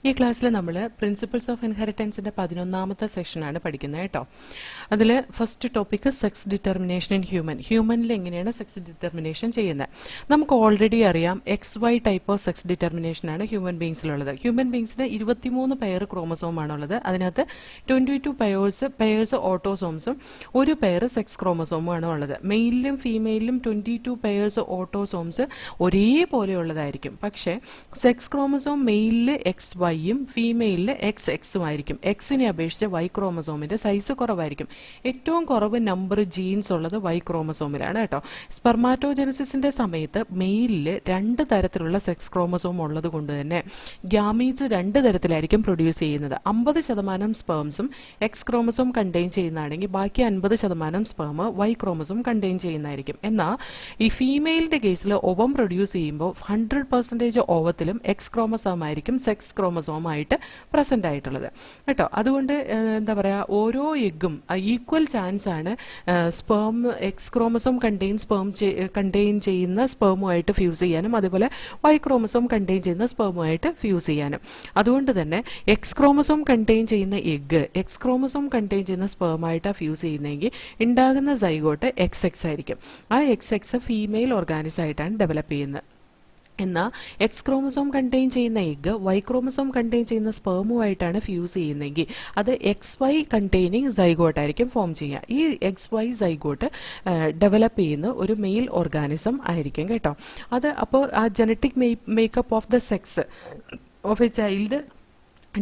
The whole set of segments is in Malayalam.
ഈ ക്ലാസ്സിൽ നമ്മൾ പ്രിൻസിപ്പിൾസ് ഓഫ് ഇൻഹെറിറ്റൻസിന്റെ 11ാമത്തെ സെഷനാണ് പഠിക്കുന്നത് കേട്ടോ. അതിൽ first topic sex determination in ഹ്യൂമനിൽ എങ്ങനെയാണ് സെക്സ് ഡിറ്റർമിനേഷൻ ചെയ്യുന്നത്. നമുക്ക് ഓൾറെഡി അറിയാം XY ടൈപ്പ് ഓഫ് സെക്സ് ഡിറ്റർമിനേഷനാണ് ഹ്യൂമൻ ബീങ്സിലുള്ളത്. ഹ്യൂമൻ ബീങ്സിന് 23 പെയർ ക്രോമസോമാണുള്ളത്. അതിനകത്ത് 22 പെയേഴ്സ് ഓട്ടോസോംസും ഒരു പെയർ സെക്സ് ക്രോമസോമുമാണ് ഉള്ളത്. മെയിലിലും ഫീമെയിലും 22 പെയേഴ്സ് ഓട്ടോസോംസ് ഒരേപോലെയുള്ളതായിരിക്കും. പക്ഷേ സെക്സ് ക്രോമസോം മെയിലിൽ XYയും ഫീമെയിലിൽ XX ആയിരിക്കും. എക്സിനെ അപേക്ഷിച്ച് Y ക്രോമസോമിന്റെ സൈസ് കുറവായിരിക്കും. ഏറ്റവും കുറവ് നമ്പർ ജീൻസ് ഉള്ളത് Y ക്രോമസോമിലാണ് കേട്ടോ. സ്പെർമാറ്റോജനസിന്റെ സമയത്ത് മെയിലിൽ 2 തരത്തിലുള്ള സെക്സ് ക്രോമസോം ഉള്ളത് കൊണ്ട് തന്നെ ഗ്യാമീറ്റ്സ് 2 തരത്തിലായിരിക്കും പ്രൊഡ്യൂസ് ചെയ്യുന്നത്. 50% സ്പേംസും X ക്രോമസോം കണ്ടെയ്ൻ ചെയ്യുന്നതാണെങ്കിൽ ബാക്കി 50% സ്പേം Y ക്രോമസോം കണ്ടെയ്ൻ ചെയ്യുന്നതായിരിക്കും. എന്നാൽ ഈ ഫീമെയിലിന്റെ കേസിൽ ഓവം പ്രൊഡ്യൂസ് ചെയ്യുമ്പോൾ 100% ഓവത്തിലും X ക്രോമസോം ആയിരിക്കും സെക്സ് ക്രോമസോം ആയിട്ട് പ്രസന്റ് ആയിട്ടുള്ളത് കേട്ടോ. അതുകൊണ്ട് എന്താ പറയുക, ഓരോ എഗ്ഗും ഈക്വൽ ചാൻസ് ആണ് സ്പേം എക്സ് ക്രോമസോം കണ്ടെയ്ൻ ചെയ്യുന്ന സ്പേമുമായിട്ട് ഫ്യൂസ് ചെയ്യാനും അതുപോലെ Y ക്രോമസോം കണ്ടെയ്ൻ ചെയ്യുന്ന സ്പേമുമായിട്ട് ഫ്യൂസ് ചെയ്യാനും. അതുകൊണ്ട് തന്നെ എക്സ് ക്രോമസോം കണ്ടെയ്ൻ ചെയ്യുന്ന എഗ്ഗ് എക്സ് ക്രോമസോം കണ്ടെയ്ൻ ചെയ്യുന്ന സ്പേമായിട്ടാണ് ഫ്യൂസ് ചെയ്യുന്നതെങ്കിൽ ഉണ്ടാകുന്ന സൈഗോട്ട് XX ആയിരിക്കും. ആ XX ഫീമെയിൽ ഓർഗാനിസം ആയിട്ടാണ് ഡെവലപ്പ് ചെയ്യുന്നത്. എന്നാൽ എക്സ് ക്രോമസോം കണ്ടെയ്ൻ ചെയ്യുന്ന എഗ്ഗ് Y ക്രോമസോം കണ്ടെയ്ൻ ചെയ്യുന്ന സ്പേമുമായിട്ടാണ് ഫ്യൂസ് ചെയ്യുന്നതെങ്കിൽ അത് XY കണ്ടെയ്നിങ് സൈഗോട്ടായിരിക്കും ഫോം ചെയ്യുക. ഈ XY സൈഗോട്ട് ഡെവലപ്പ് ചെയ്യുന്ന ഒരു മെയിൽ ഓർഗാനിസം ആയിരിക്കും കേട്ടോ. അത് അപ്പോൾ ആ genetic makeup of the sex of A child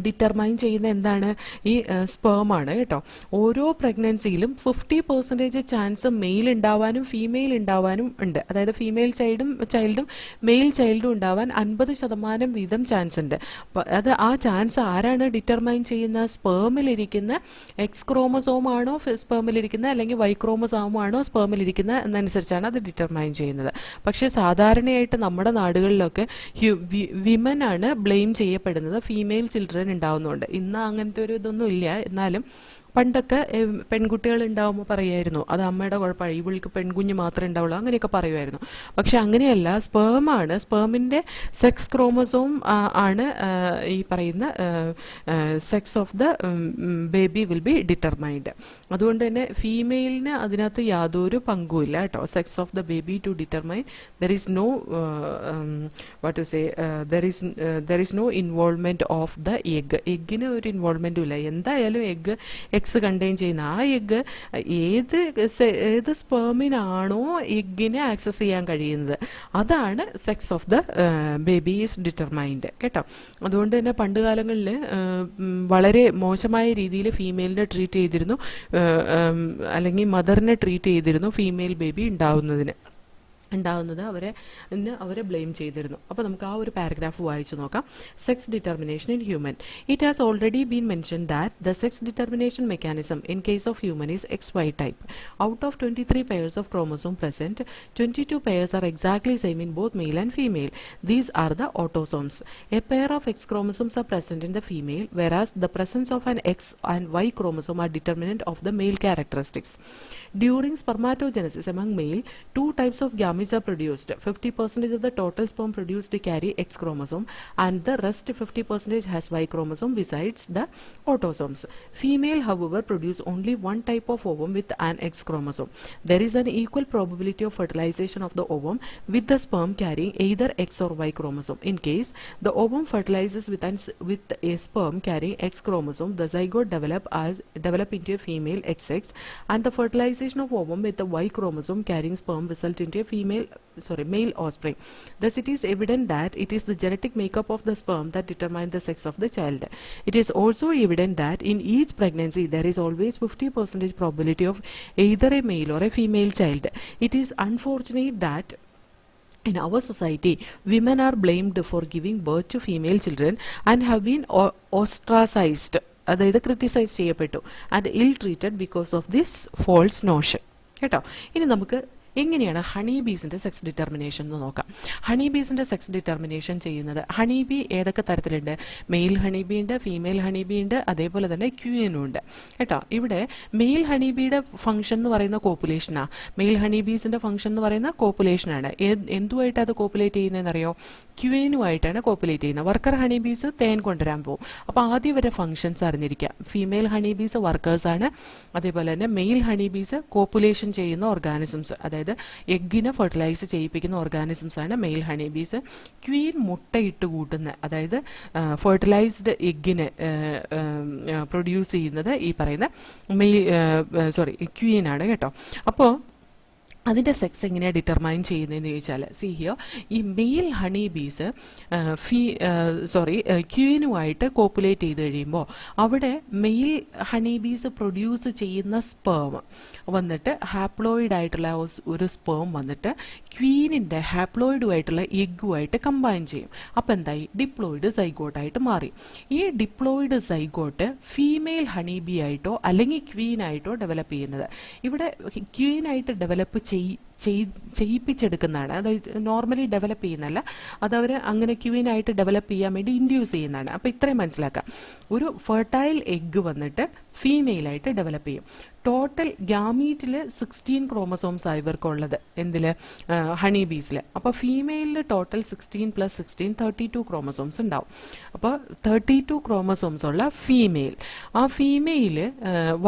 determine ചെയ്യുന്ന എന്താണ്, ഈ സ്പേമാണ് കേട്ടോ. ഓരോ പ്രഗ്നൻസിയിലും 50% ചാൻസ് മെയിൽ ഉണ്ടാവാനും ഫീമെയിൽ ഉണ്ടാവാനും ഉണ്ട്. അതായത് ഫീമെയിൽ ചൈൽഡും മെയിൽ ചൈൽഡും ഉണ്ടാവാൻ 50% വീതം ചാൻസ് ഉണ്ട്. അത് ആ ചാൻസ് ആരാണ് ഡിറ്റർമൈൻ ചെയ്യുന്ന? സ്പേമിലിരിക്കുന്ന എക്സ് ക്രോമസോം ആണോ സ്പേമിലിരിക്കുന്നത് അല്ലെങ്കിൽ Y ക്രോമസോം ആണോ സ്പേമിലിരിക്കുന്നത് എന്നനുസരിച്ചാണ് അത് ഡിറ്റർമൈൻ ചെയ്യുന്നത്. പക്ഷേ സാധാരണയായിട്ട് നമ്മുടെ നാടുകളിലൊക്കെ വിമൻ ആണ് ബ്ലെയിം ചെയ്യപ്പെടുന്നത് ഫീമെയിൽ ചിൽഡ്രൻ ഉണ്ടാവുന്നുണ്ട്. ഇന്ന് അങ്ങനത്തെ ഒരു ഇതൊന്നും ഇല്ല. എന്നാലും പണ്ടൊക്കെ പെൺകുട്ടികൾ ഉണ്ടാവുമ്പോൾ പറയുമായിരുന്നു അത് അമ്മയുടെ കുഴപ്പമാണ്, ഇവൾക്ക് പെൺകുഞ്ഞ് മാത്രമേ ഉണ്ടാവുള്ളൂ, അങ്ങനെയൊക്കെ പറയുമായിരുന്നു. പക്ഷെ അങ്ങനെയല്ല, സ്പേമാണ്, സ്പേമിൻ്റെ സെക്സ് ക്രോമസോം ആണ് ഈ പറയുന്ന sex of the baby will be determined. അതുകൊണ്ട് തന്നെ ഫീമെയിലിന് അതിനകത്ത് യാതൊരു പങ്കുമില്ല കേട്ടോ. Sex of the baby to determine there is no what to say there is no involvement of the egg. എഗ്ഗിന് ഒരു ഇൻവോൾവ്മെൻറ്റും ഇല്ല. എന്തായാലും എഗ്ഗ് എക്സ് കണ്ടെയ്ൻ ചെയ്യുന്ന ആ എഗ്ഗ് ഏത് സ്പേമിനാണോ എഗ്ഗിനെ ആക്സസ് ചെയ്യാൻ കഴിയുന്നത് അതാണ് sex of the baby is determined കേട്ടോ. അതുകൊണ്ട് തന്നെ പണ്ട് കാലങ്ങളിൽ വളരെ മോശമായ രീതിയിൽ ഫീമെയിലിനെ ട്രീറ്റ് ചെയ്തിരുന്നു, അല്ലെങ്കിൽ മദറിനെ ട്രീറ്റ് ചെയ്തിരുന്നു ഫീമെയിൽ ബേബി ഉണ്ടാവുന്നത് അവരെ ബ്ലെയിം ചെയ്തിരുന്നു. അപ്പോൾ നമുക്ക് ആ ഒരു പാരഗ്രാഫ് വായിച്ചു നോക്കാം. Sex determination in human. It has already been mention that the sex determination mechanism in case of human is XY type. Out of 23 pairs of chromosome present, 22 pairs are exactly same in both male and female. These are the autosomes. A pair of X chromosomes are present in the female, whereas the presence of an X and Y chromosome are determinant of the male characteristics. During spermatogenesis among male, 2 types of gametes are produced. 50% of the total sperm produced carry X chromosome and the rest 50% has Y chromosome besides the autosomes. Female, however, produce only one type of ovum with an X chromosome. There is an equal probability of fertilization of the ovum with the sperm carrying either X or Y chromosome. In case the ovum fertilizes with a sperm carrying X chromosome, the zygote develop into a female XX, and the fertilization of ovum with the Y chromosome carrying sperm result into a male offspring. Thus it is evident that it is the genetic makeup of the sperm that determines the sex of the child. It is also evident that in each pregnancy there is always 50% probability of either a male or a female child. It is unfortunate that in our society, women are blamed for giving birth to female children and have been ostracized, അതായത് ക്രിറ്റിസൈസ് ചെയ്യപ്പെട്ടു, and ill treated because of this false notion കേട്ടോ. ഇനി നമുക്ക് എങ്ങനെയാണ് ഹണി ബീസിൻ്റെ സെക്സ് ഡിറ്റർമിനേഷൻ എന്ന് നോക്കാം. ഹണി ബീസിൻ്റെ സെക്സ് ഡിറ്റർമിനേഷൻ ചെയ്യുന്നത്, ഹണി ബി ഏതൊക്കെ തരത്തിലുണ്ട്? മെയിൽ ഹണി ബി ഉണ്ട്, ഫീമെയിൽ ഹണി ബി ഉണ്ട്, അതേപോലെ തന്നെ ക്യൂനും ഉണ്ട് കേട്ടോ. ഇവിടെ മെയിൽ ഹണി ബിയുടെ ഫംഗ്ഷൻ എന്ന് പറയുന്ന കോപ്പുലേഷനാണ്. മെയിൽ ഹണി ബീസിൻ്റെ ഫംഗ്ഷൻ എന്ന് പറയുന്ന കോപ്പുലേഷനാണ്. എന്തുമായിട്ട് അത് കോപ്പുലേറ്റ് ചെയ്യുന്നതെന്നറിയോ? ക്യൂനുമായിട്ടാണ് കോപ്പുലേറ്റ് ചെയ്യുന്നത്. വർക്കർ ഹണി ബീസ് തേൻ കൊണ്ടുവരാൻ പോകും. അപ്പോൾ ആദ്യം വരെ ഫംഗ്ഷൻസ് അറിഞ്ഞിരിക്കുക. ഫീമെയിൽ ഹണി ബീസ് വർക്കേഴ്സാണ്, അതേപോലെ തന്നെ മെയിൽ ഹണി ബീസ് കോപ്പുലേഷൻ ചെയ്യുന്ന ഓർഗാനിസംസ്, അതായത് എഗ്ഗിനെ ഫെർട്ടിലൈസ് ചെയ്യിപ്പിക്കുന്ന ഓർഗാനിസംസ് ആണ് മെയിൽ ഹണി ബീസ്. ക്വീൻ മുട്ടയിട്ട് കൂട്ടുന്ന, അതായത് ഫെർട്ടിലൈസ്ഡ് എഗ്ഗിനെ പ്രൊഡ്യൂസ് ചെയ്യുന്നത് ഈ പറയുന്ന ക്വീനാണ് കേട്ടോ. അപ്പോൾ അതിൻ്റെ സെക്സ് എങ്ങനെയാണ് ഡിറ്റർമൈൻ ചെയ്യുന്നതെന്ന് ചോദിച്ചാൽ, സി ഹിയർ, ഈ മെയിൽ ഹണി ബീസ് ക്യൂനുമായിട്ട് കോപ്പുലേറ്റ് ചെയ്ത് കഴിയുമ്പോൾ അവിടെ മെയിൽ ഹണി ബീസ് പ്രൊഡ്യൂസ് ചെയ്യുന്ന സ്പേം വന്നിട്ട് ഹാപ്ലോയിഡ് ആയിട്ടുള്ള ഒരു സ്പേം വന്നിട്ട് ക്വീനിൻ്റെ ഹാപ്ലോയിഡുമായിട്ടുള്ള എഗ്ഗുമായിട്ട് കമ്പൈൻ ചെയ്യും. അപ്പോൾ എന്തായി? ഡിപ്ലോയിഡ് സൈഗോട്ടായിട്ട് മാറി. ഈ diploid zygote female honey bee ആയിട്ടോ അല്ലെങ്കിൽ ക്വീനായിട്ടോ ഡെവലപ്പ് ചെയ്യുന്നത്. ഇവിടെ ക്വീനായിട്ട് ഡെവലപ്പ് ചെയ്യിപ്പിച്ചെടുക്കുന്നതാണ്. അതായത് നോർമലി ഡെവലപ്പ് ചെയ്യുന്നതല്ല, അതവർ അങ്ങനെ ക്യൂവിനായിട്ട് ഡെവലപ്പ് ചെയ്യാൻ വേണ്ടി ഇൻഡ്യൂസ് ചെയ്യുന്നതാണ്. അപ്പോൾ ഇത്രയും മനസ്സിലാക്കാം. ഒരു ഫെർട്ടൈൽ എഗ്ഗ് വന്നിട്ട് ഫീമെയിലായിട്ട് ഡെവലപ്പ് ചെയ്യും. ടോട്ടൽ ഗ്യാമീറ്റിൽ 16 ക്രോമസോംസ് ആയി ഇവർക്കുള്ളത്. എന്തിൽ? ഹണി ബീസിൽ. അപ്പോൾ ഫീമെയിലിൽ ടോട്ടൽ 16 + 16 32 ക്രോമസോംസ് ഉണ്ടാവും. അപ്പോൾ 32 ക്രോമസോംസ് ഉള്ള ഫീമെയിൽ. ആ ഫീമെയിൽ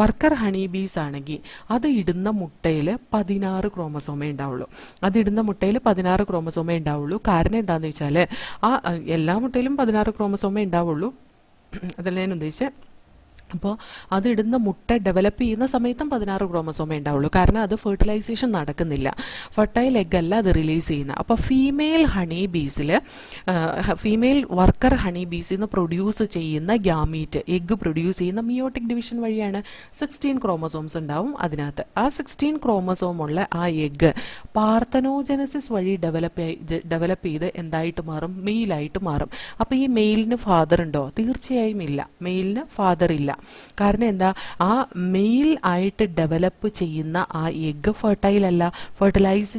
വർക്കർ ഹണി ബീസ് ആണെങ്കിൽ അത് ഇടുന്ന മുട്ടയിൽ 16 ക്രോമസോമേ ഉണ്ടാവുള്ളൂ. അതിടുന്ന മുട്ടയിൽ 16 ക്രോമസോമേ ഉണ്ടാവുള്ളൂ. കാരണം എന്താണെന്ന് വെച്ചാൽ എല്ലാ മുട്ടയിലും 16 ക്രോമസോമേ ഉണ്ടാവുള്ളൂ. അതല്ല ഞാൻ ഉദ്ദേശിച്ചത്. അപ്പോൾ അതിടുന്ന മുട്ട ഡെവലപ്പ് ചെയ്യുന്ന സമയത്തും 16 ക്രോമസോമേ ഉണ്ടാവുള്ളൂ. കാരണം അത് ഫെർട്ടിലൈസേഷൻ നടക്കുന്നില്ല, ഫെർട്ടൈൽ എഗ് അല്ല അത് റിലീസ് ചെയ്യുന്നത്. അപ്പോൾ ഫീമെയിൽ ഹണി ബീസിൽ, ഫീമെയിൽ വർക്കർ ഹണി ബീസിൽ നിന്ന് പ്രൊഡ്യൂസ് ചെയ്യുന്ന ഗ്യാമീറ്റ്, എഗ് പ്രൊഡ്യൂസ് ചെയ്യുന്ന മിയോട്ടിക് ഡിവിഷൻ വഴിയാണ്. 16 ക്രോമസോംസ് ഉണ്ടാവും അതിനകത്ത്. ആ 16 ക്രോമസോം ഉള്ള ആ എഗ് പാർത്തനോജനസിസ് വഴി ഡെവലപ്പ് ചെയ്ത് എന്തായിട്ട് മാറും? മെയിലായിട്ട് മാറും. അപ്പോൾ ഈ മെയിലിന് ഫാദർ ഉണ്ടോ? തീർച്ചയായും ഇല്ല. മെയിലിന് ഫാദർ ഇല്ല. കാരണം എന്താ? ആ മെയിൽ ആയിട്ട് ഡെവലപ്പ് ചെയ്യുന്ന ആ എഗ് ഫെർട്ടൈൽ അല്ല, ഫെർട്ടിലൈസ്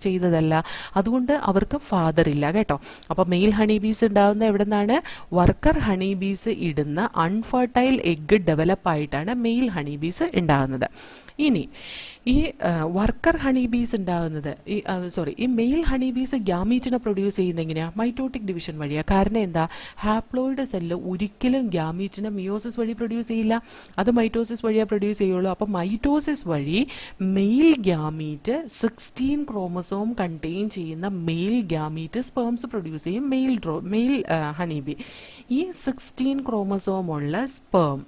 ചെയ്തതല്ല. അതുകൊണ്ട് അവർക്ക് ഫാദർ ഇല്ല കേട്ടോ. അപ്പൊ മെയിൽ ഹണി ബീസ് ഉണ്ടാകുന്ന എവിടെ നിന്നാണ്? വർക്കർ ഹണി ബീസ് ഇടുന്ന അൺഫെർട്ടൈൽ എഗ് ഡെവലപ്പ് ആയിട്ടാണ് മെയിൽ ഹണി ബീസ് ഉണ്ടാകുന്നത്. ഇനി ഈ വർക്കർ ഹണി ബീസ് ഉണ്ടാകുന്നത്, ഈ മെയിൽ ഹണി ബീസ് ഗ്യാമീറ്റിനെ പ്രൊഡ്യൂസ് ചെയ്യുന്നത് എങ്ങനെയാണ്? മൈറ്റോട്ടിക് ഡിവിഷൻ വഴിയാണ്. കാരണം എന്താ? ഹാപ്ലോയിഡ് സെല്ല് ഒരിക്കലും ഗ്യാമീറ്റിനെ മിയോസിസ് വഴി പ്രൊഡ്യൂസ് ചെയ്യില്ല, അത് മൈറ്റോസിസ് വഴിയാണ് പ്രൊഡ്യൂസ് ചെയ്യുള്ളൂ. അപ്പോൾ മൈറ്റോസിസ് വഴി മെയിൽ ഗ്യാമീറ്റ് 16 ക്രോമസോം കണ്ടെയ്ൻ ചെയ്യുന്ന മെയിൽ ഗ്യാമീറ്റ് സ്പേംസ് പ്രൊഡ്യൂസ് ചെയ്യും മെയിൽ ഹണി ബി. ഈ 16 ക്രോമസോം ഉള്ള സ്പേം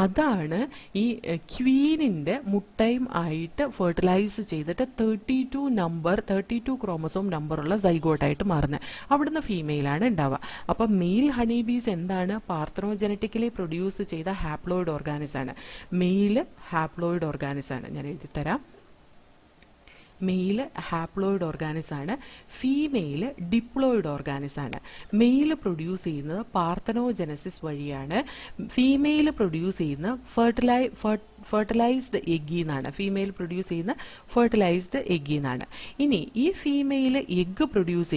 അതാണ് ഈ ക്വീനിൻ്റെ മുട്ടയും ആയിട്ട് ഫെർട്ടിലൈസ് ചെയ്തിട്ട് 32 ക്രോമസോം നമ്പറുള്ള സൈഗോട്ടായിട്ട് മാറുന്നത്. അവിടുന്ന് ഫീമെയിലാണ് ഉണ്ടാവുക. അപ്പം മെയിൽ ഹണി ബീസ് എന്താണ്? പാർത്തനോജനറ്റിക്കലി പ്രൊഡ്യൂസ് ചെയ്ത ഹാപ്ലോയിഡ് ഓർഗാനിസ് ആണ്. മെയിൽ ഹാപ്ലോയിഡ് ഓർഗാനിസ് ആണ്. ഞാൻ എഴുതിത്തരാം. മെയിൽ ഹാപ്ലോയിഡ് ഓർഗാനിസ് ആണ്, ഫീമെയിൽ ഡിപ്ലോയിഡ് ഓർഗാനിസ് ആണ്. മെയിൽ പ്രൊഡ്യൂസ് ചെയ്യുന്നത് പാർത്തനോജനസിസ് വഴിയാണ്, ഫീമെയിൽ പ്രൊഡ്യൂസ് ചെയ്യുന്ന ഫെർട്ടിലൈസ്ഡ് എഗ്ഗിന്നാണ്. ഫീമെയിൽ പ്രൊഡ്യൂസ് ചെയ്യുന്ന ഫെർട്ടിലൈസ്ഡ് എഗ്ഗിന്നാണ്. ഇനി ഈ ഫീമെയിൽ എഗ്ഗ് പ്രൊഡ്യൂസ്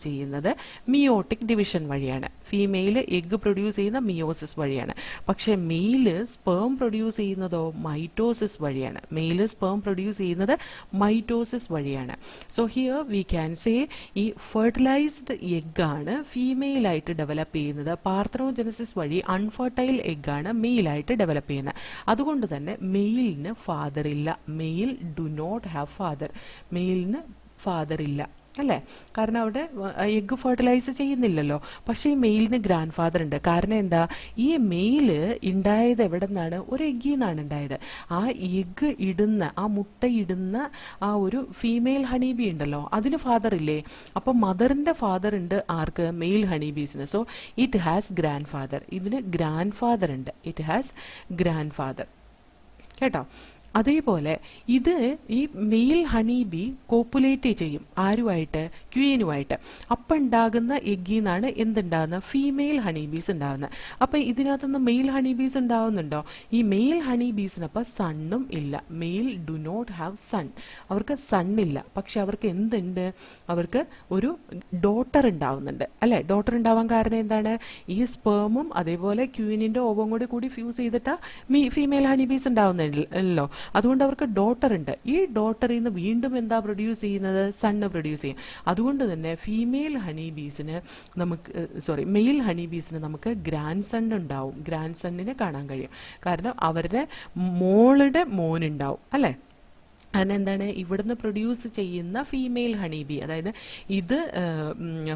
ചെയ്യുന്നത് മിയോട്ടിക് ഡിവിഷൻ വഴിയാണ്. ഫീമെയിൽ എഗ്ഗ് പ്രൊഡ്യൂസ് ചെയ്യുന്ന മിയോസിസ് വഴിയാണ്. പക്ഷെ മെയില് സ്പേം പ്രൊഡ്യൂസ് ചെയ്യുന്നതോ മൈറ്റോസിസ് വഴിയാണ്. So here we can say ഈ ഫെർട്ടിലൈസ്ഡ് എഗ് ആണ് ഫീമെയിൽ ആയിട്ട് ഡെവലപ്പ് ചെയ്യുന്നത്. പാർത്തനോജനസിസ് വഴി അൺഫെർട്ടൈൽ എഗ് ആണ് മെയിലായിട്ട് ഡെവലപ്പ് ചെയ്യുന്നത്. അതുകൊണ്ട് തന്നെ മെയിലിന് ഫാദർ ഇല്ല. Male do not have father. മെയിലിന് ഫാദർ ഇല്ല അല്ലേ? കാരണം അവിടെ എഗ്ഗ് ഫെർട്ടിലൈസ് ചെയ്യുന്നില്ലല്ലോ. പക്ഷേ ഈ മെയിലിന് ഗ്രാൻഡ് ഫാദർ ഉണ്ട്. കാരണം എന്താ? ഈ മെയില് ഉണ്ടായത് എവിടെ നിന്നാണ്? ഒരു എഗ്ഗിൽ നിന്നാണ് ഉണ്ടായത്. ആ എഗ്ഗ് ഇടുന്ന, ആ മുട്ട ഇടുന്ന ആ ഒരു ഫീമെയിൽ ഹണി ബി ഉണ്ടല്ലോ, അതിന് ഫാദർ ഇല്ലേ? അപ്പം മദറിന്റെ ഫാദർ ഉണ്ട് ആർക്ക്? മെയിൽ ഹണി ബീസിന്. So it has grandfather. ഇതിന് ഗ്രാൻഡ് ഫാദർ ഉണ്ട്. ഇറ്റ് ഹാസ് ഗ്രാൻഡ് ഫാദർ കേട്ടോ. അതേപോലെ ഇത് ഈ മെയിൽ ഹണി ബി കോപ്പുലേറ്റ് ചെയ്യും ആരുമായിട്ട്, ക്വീനുമായിട്ട്. അപ്പം ഉണ്ടാകുന്ന എഗ്ഗിൽ നിന്നാണ് എന്തുണ്ടാകുന്നത്, ഫീമെയിൽ ഹണി ബീസ് ഉണ്ടാകുന്നത്. അപ്പം ഇതിനകത്തുനിന്ന് മെയിൽ ഹണി ബീസ് ഉണ്ടാവുന്നുണ്ടോ? ഈ മെയിൽ ഹണി ബീസിന് അപ്പം സണ്ണും ഇല്ല. Male do not have son. അവർക്ക് സണ്ണില്ല. പക്ഷെ അവർക്ക് എന്തുണ്ട്, അവർക്ക് ഒരു ഡോട്ടർ ഉണ്ടാവുന്നുണ്ട് അല്ലേ. ഡോട്ടർ ഉണ്ടാവാൻ കാരണം എന്താണ്, ഈ സ്പേമും അതേപോലെ ക്വീനിന്റെ ഓവം കൂടി ഫ്യൂസ് ചെയ്തിട്ടാ ഫീമെയിൽ ഹണി ബീസ് ഉണ്ടാവുന്നല്ലോ. അതുകൊണ്ട് അവർക്ക് ഡോട്ടർ ഉണ്ട്. ഈ ഡോട്ടറിൽ നിന്ന് വീണ്ടും എന്താ പ്രൊഡ്യൂസ് ചെയ്യുന്നത്, സണ്ണ് പ്രൊഡ്യൂസ് ചെയ്യും. അതുകൊണ്ട് തന്നെ ഫീമെയിൽ ഹണി ബീസിന് മെയിൽ ഹണി ബീസിന് നമുക്ക് ഗ്രാൻഡ് സൺ ഉണ്ടാവും. ഗ്രാൻഡ് സണ്ണിനെ കാണാൻ കഴിയും. കാരണം അവരുടെ മോളുടെ മോനുണ്ടാവും അല്ലേ. അതിനെന്താണ്, ഇവിടുന്ന് പ്രൊഡ്യൂസ് ചെയ്യുന്ന ഫീമെയിൽ ഹണിബി, അതായത് ഇത്